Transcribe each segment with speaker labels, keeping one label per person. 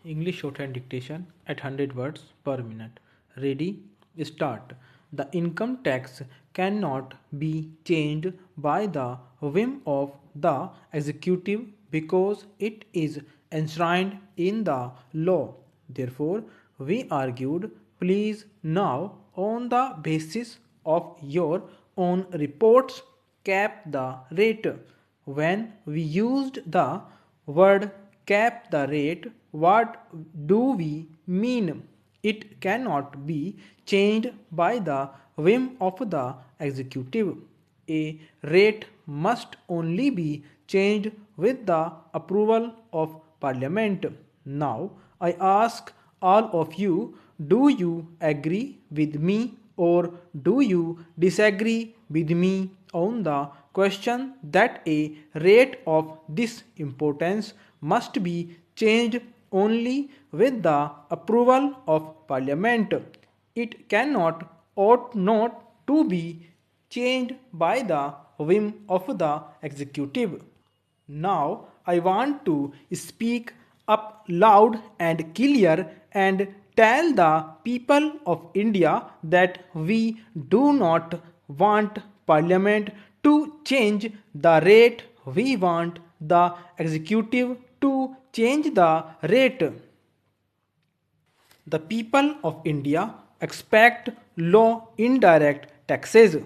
Speaker 1: English shorthand dictation at 100 words per minute. Ready? Start. The income tax cannot be changed by the whim of the executive because it is enshrined in the law. Therefore, we argued, please now, on the basis of your own reports, cap the rate. When we used the word cap the rate, what do we mean? It cannot be changed by the whim of the executive. A rate must only be changed with the approval of Parliament. Now, I ask all of you, do you agree with me or do you disagree with me on the question that a rate of this importance must be changed only with the approval of Parliament? It cannot, ought not to be changed by the whim of the executive. Now I want to speak up loud and clear and tell the people of India that we do not want Parliament to change the rate. We want the executive to change the rate. The people of India expect low indirect taxes.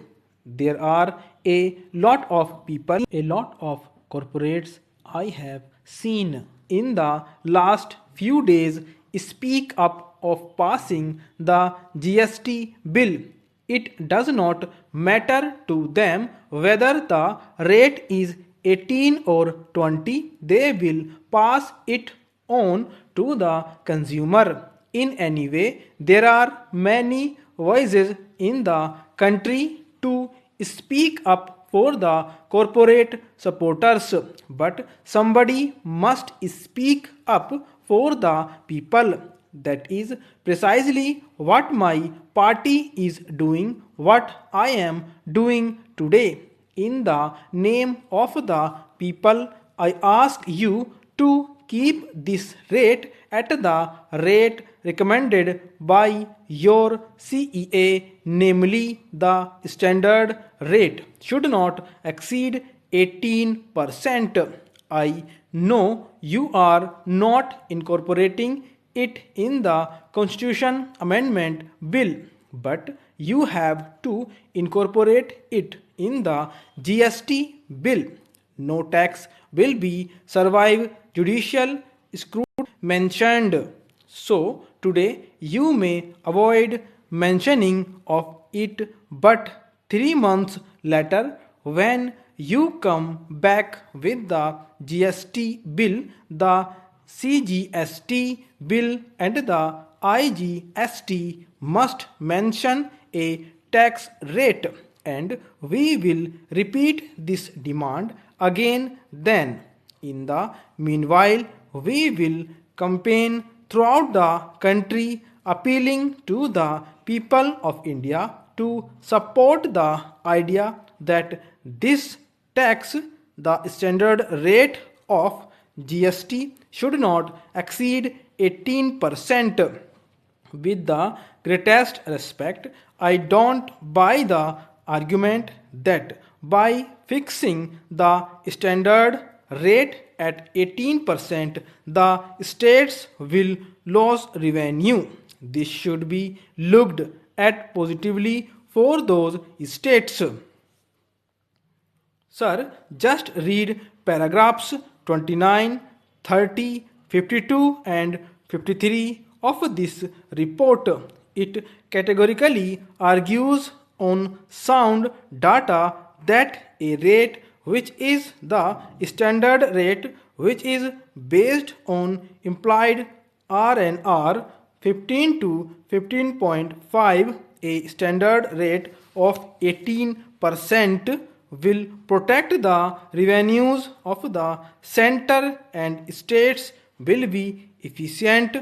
Speaker 1: There are a lot of people, a lot of corporates I have seen in the last few days speak up of passing the GST bill. It does not matter to them whether the rate is 18 or 20, they will pass it on to the consumer. In any way, there are many voices in the country to speak up for the corporate supporters, but somebody must speak up for the people. That is precisely what my party is doing, what I am doing today. In the name of the people, I ask you to keep this rate at the rate recommended by your CEA, namely the standard rate should not exceed 18%. I know you are not incorporating it in the Constitution Amendment Bill, but you have to incorporate it in the GST bill. No tax will be survive judicial scrutiny mentioned. So today you may avoid mentioning of it, but 3 months later when you come back with the GST bill, the CGST bill and the IGST must mention a tax rate, and we will repeat this demand again then. In the meanwhile, we will campaign throughout the country appealing to the people of India to support the idea that this tax, the standard rate of GST, should not exceed 18%. With the greatest respect, I don't buy the argument that by fixing the standard rate at 18%, the states will lose revenue. This should be looked at positively for those states. Sir, just read paragraphs 29, 30, 52, and 53 of this report. It categorically argues on sound data that a rate which is the standard rate, which is based on implied RNR 15 to 15.5, a standard rate of 18%, will protect the revenues of the center and states, will be efficient,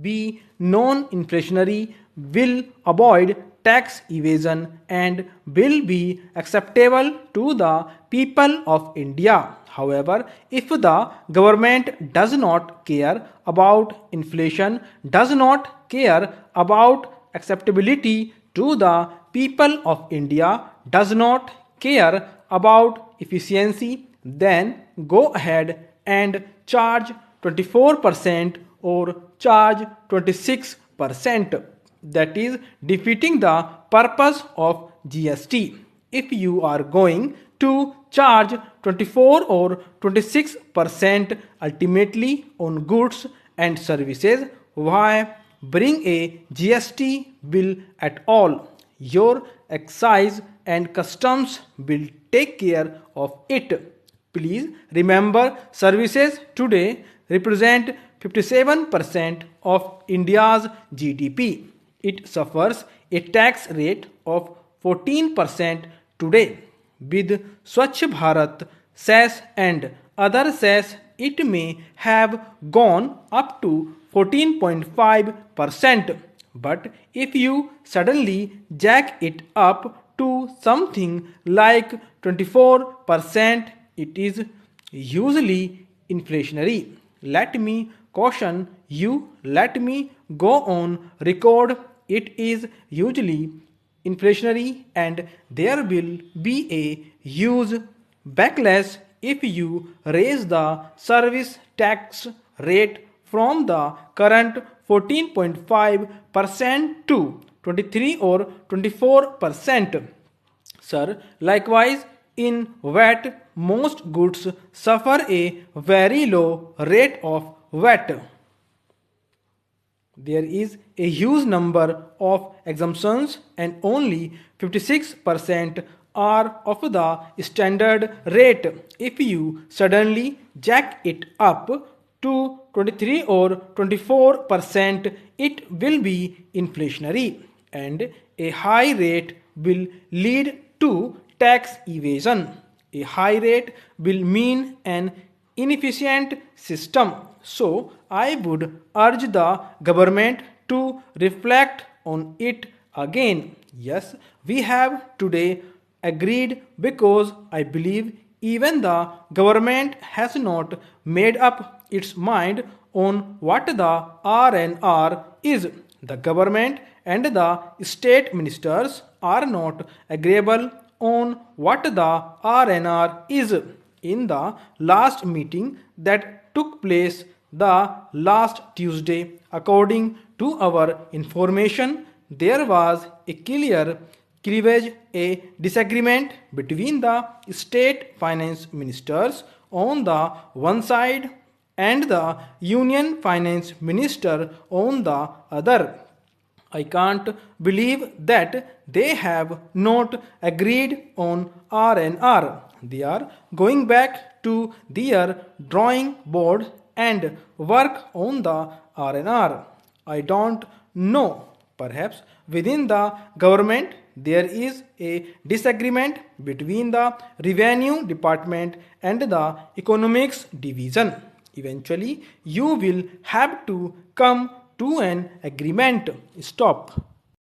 Speaker 1: be non-inflationary, will avoid tax evasion, and will be acceptable to the people of India. However, if the government does not care about inflation, does not care about acceptability to the people of India, does not care about efficiency, then go ahead and charge 24% or charge 26%. That is defeating the purpose of GST. If you are going to charge 24 or 26% ultimately on goods and services, why bring a GST bill at all? Your excise and customs will take care of it. Please remember, services today represent 57% of India's GDP. It suffers a tax rate of 14% today. With Swachh Bharat cess and other cess, it may have gone up to 14.5%. But if you suddenly jack it up to something like 24%, it is usually inflationary. Let me caution you, let me go on record, it is usually inflationary and there will be a huge backlash if you raise the service tax rate from the current 14.5% to 23 or 24%. Sir, likewise, in VAT, most goods suffer a very low rate of VAT. There is a huge number of exemptions and only 56% are of the standard rate. If you suddenly jack it up to 23 or 24%, it will be inflationary and a high rate will lead to tax evasion. A high rate will mean an inefficient system. So, I would urge the government to reflect on it again. Yes, we have today agreed because I believe even the government has not made up its mind on what the RNR is. The government and the state ministers are not agreeable on what the RNR is. In the last meeting that took place the last Tuesday, according to our information, there was a clear cleavage, a disagreement between the state finance ministers on the one side and the union finance minister on the other. I can't believe that they have not agreed on RNR. They are going back to their drawing board and work on the RNR. I don't know. Perhaps within the government there is a disagreement between the revenue department and the economics division. Eventually, you will have to come to an agreement. Stop.